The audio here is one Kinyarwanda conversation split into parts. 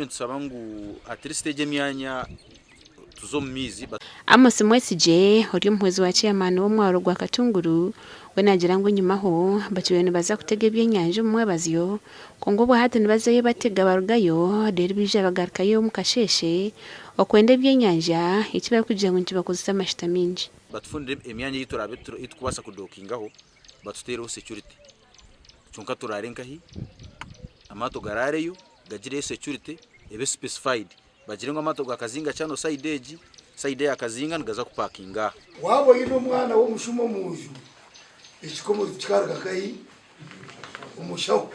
turi nsaba ngo at least ege myanya tuzo mumizi. Amos Mwesije uri umuhezi wa chairman wo mwaro gwa Katunguru we nagira ngo nyuma ho batubene baza kutega ibyenyanje mu mwebaziyo ko ngo bwo hati nibazaye batega barugayo rero bije bagarkayo mu kasheshe okwende ibyenyanja ikiba kugira ngo ntibakozesa amashita minji Batufundire imyanya y'iturabe itukubasa kudokingaho batutereho security chunka turarenka hi amato garareyo gagire security ebe specified bagire ngo amato gakazinga cyano side ya kazinga ngaza kupakinga wabo yino mwana wo mushumo muju ikikomo cyarga kai umushaho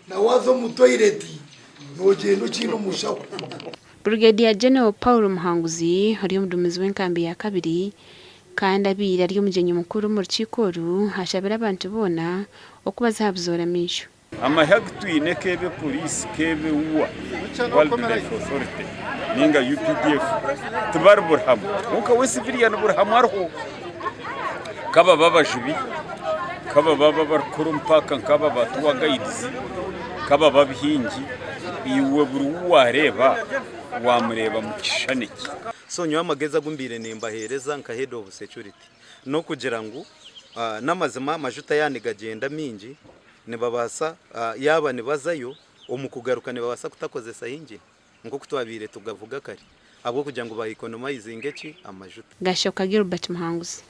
na wazo mu toilet nogendo kino mushaho. Brigadier General Paul Muhanguzi hari umudumizi w'inkambi ya kabiri kandi abira ari umujenyi mukuru mu rukikoru hashabira abantu bona okubaza habzora misho amahagtwine kebe police kebe uwa wildlife authority ninga UPDF tubar burham uka we civilian burham arho kaba babajibi kaba baba barkuru mpaka kaba batuwa guides kaba babihingi iwe buruwa reba wamureba mu kishaniki. So nywa mageza gumbire nimbahereza nka head of security no kugira ngo namazima majuta yaniga genda minji nibabasa yaba nibazayo omukugaruka nibabasa kutakozesa hingi ngo kutwabire tugavuga kare abo kugira ngo ba economize ingeki amajuta. Gashoka Gilbert Muhanguzi.